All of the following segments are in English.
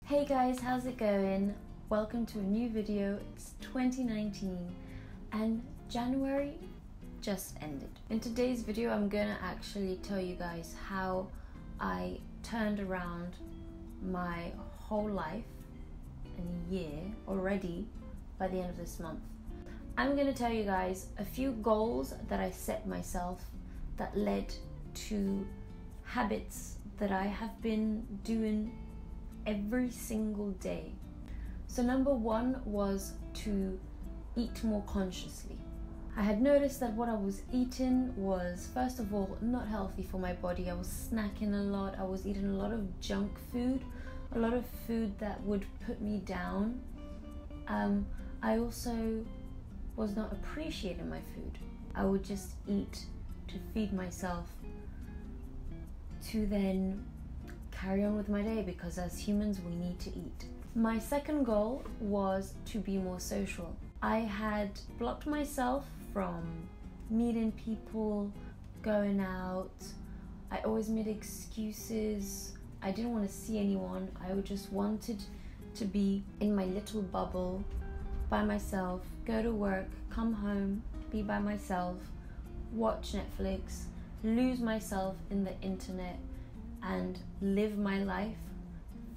Hey guys, how's it going? Welcome to a new video. It's 2019 and January just ended. In today's video, I'm gonna actually tell you guys how I turned around my whole life in a year already by the end of this month. I'm gonna tell you guys a few goals that I set myself that led to habits that I have been doing every single day. So number one was to eat more consciously. I had noticed that what I was eating was, first of all, not healthy for my body. I was snacking a lot. I was eating a lot of junk food, a lot of food that would put me down. I also was not appreciating my food. I would just eat to feed myself to then carry on with my day, because as humans we need to eat. My second goal was to be more social. I had blocked myself from meeting people, going out. I always made excuses. I didn't want to see anyone. I just wanted to be in my little bubble by myself, go to work, come home, be by myself, watch Netflix, lose myself in the internet and live my life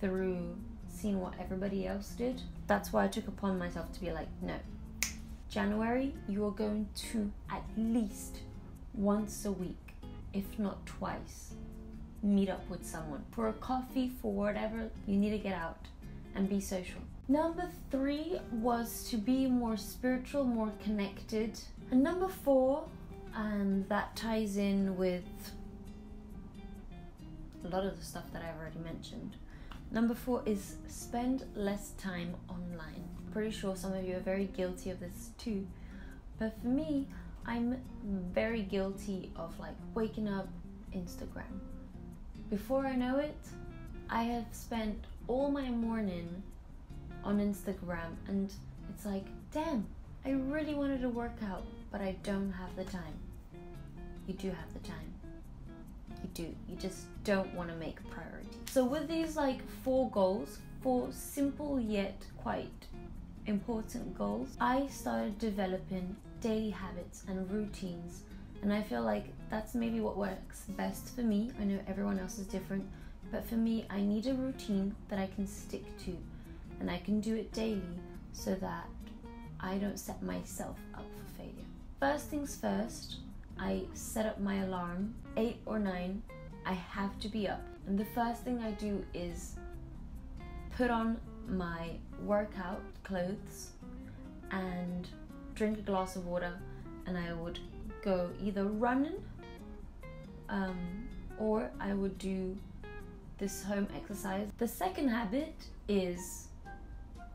through seeing what everybody else did. That's why I took upon myself to be like, no, January, you are going to at least once a week, if not twice, meet up with someone for a coffee, for whatever. You need to get out and be social. Number three was to be more spiritual, more connected. And number four, and that ties in with a lot of the stuff that I've already mentioned. Number four is spend less time online. Pretty sure some of you are very guilty of this too. But for me, I'm very guilty of like waking up Instagram. Before I know it, I have spent all my morning on Instagram and it's like, damn, I really wanted to work out, but I don't have the time. You do have the time. You do. You just don't want to make a priority. So with these like four goals, four simple yet quite important goals, I started developing daily habits and routines. And I feel like that's maybe what works best for me. I know everyone else is different, but for me, I need a routine that I can stick to. And I can do it daily so that I don't set myself up for failure. First things first, I set up my alarm, 8 or 9, I have to be up. And the first thing I do is put on my workout clothes and drink a glass of water, and I would go either running or I would do this home exercise. The second habit is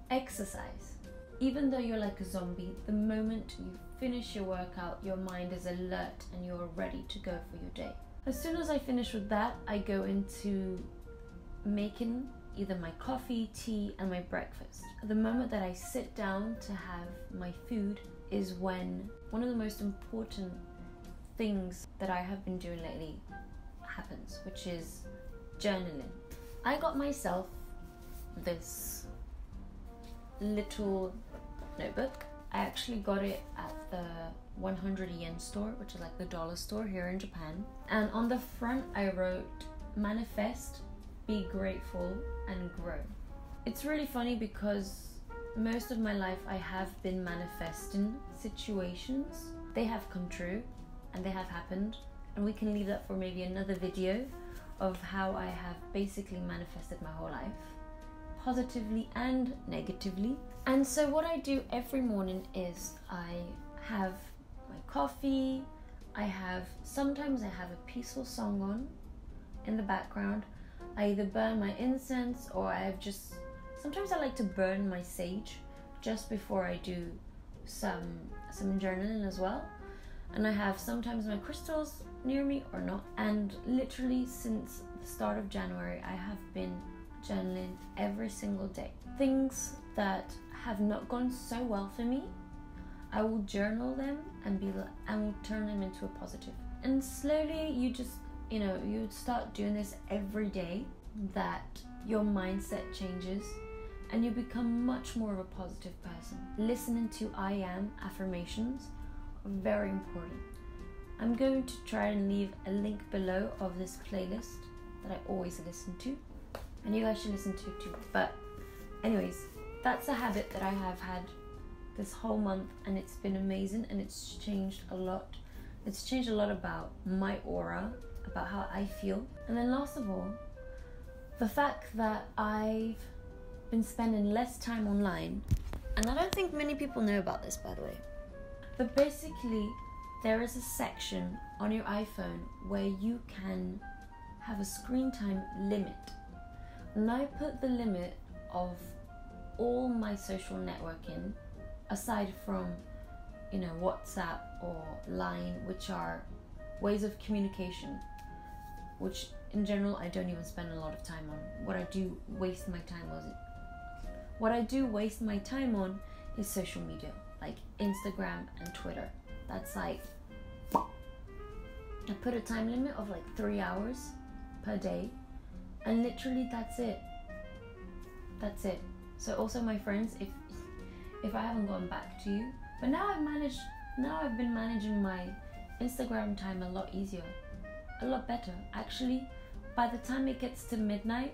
exercise. Even though you're like a zombie, the moment you finish your workout, your mind is alert and you're ready to go for your day. As soon as I finish with that, I go into making either my coffee, tea, and my breakfast. The moment that I sit down to have my food is when one of the most important things that I have been doing lately happens, which is journaling. I got myself this little notebook. I actually got it at the 100 yen store, which is like the dollar store here in Japan. And on the front I wrote, manifest, be grateful, and grow. It's really funny because most of my life I have been manifesting situations. They have come true and they have happened, and we can leave that for maybe another video of how I have basically manifested my whole life, positively and negatively. And so what I do every morning is I have my coffee, sometimes I have a peaceful song on in the background. I either burn my incense or sometimes I like to burn my sage just before I do some journaling as well. And I have sometimes my crystals near me or not. And literally since the start of January, I have been journaling every single day. Things that have not gone so well for me, I will journal them and will turn them into a positive. And slowly you just, you start doing this every day, that your mindset changes and you become much more of a positive person. Listening to I am affirmations are very important. I'm going to try and leave a link below of this playlist that I always listen to, and you guys should listen to too. But anyways, that's a habit that I have had this whole month, and it's been amazing, and it's changed a lot. It's changed a lot about my aura, about how I feel. And then last of all, the fact that I've been spending less time online, and I don't think many people know about this, by the way, but basically there is a section on your iPhone where you can have a screen time limit. And I put the limit of all my social networking, aside from, you know, WhatsApp or Line, which are ways of communication, which in general I don't even spend a lot of time on. What I do waste my time on is social media, like Instagram and Twitter. That's like, I put a time limit of like 3 hours per day, and literally that's it. So also my friends, if I haven't gone back to you, but now I've been managing my Instagram time a lot easier, a lot better. Actually, by the time it gets to midnight,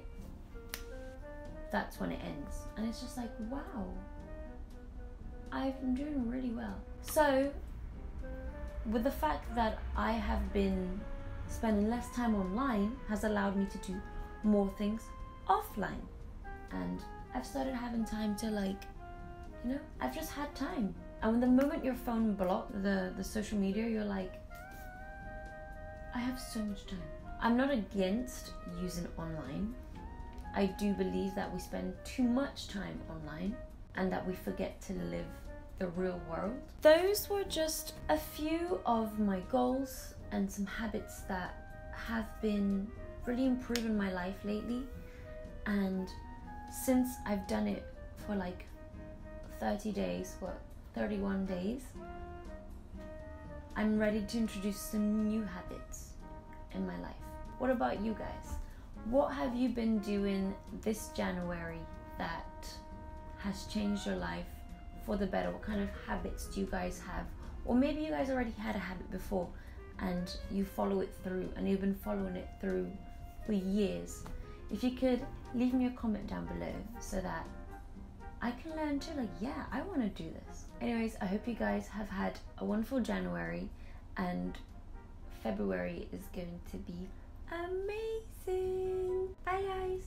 that's when it ends. And it's just like, wow, I'm doing really well. So with the fact that I have been spending less time online has allowed me to do more things offline. And I've started having time to, like, you know, I've just had time. And the moment your phone blocks the social media, you're like, I have so much time. I'm not against using online. I do believe that we spend too much time online and that we forget to live the real world. Those were just a few of my goals and some habits that have been really improving my life lately. And since I've done it for like 30 days, 31 days, I'm ready to introduce some new habits in my life. What about you guys? What have you been doing this January that has changed your life for the better? What kind of habits do you guys have? Or maybe you guys already had a habit before and you follow it through, and you've been following it through for years. If you could leave me a comment down below so that I can learn too, like, yeah, I want to do this. Anyways, I hope you guys have had a wonderful January, and February is going to be amazing. Bye guys.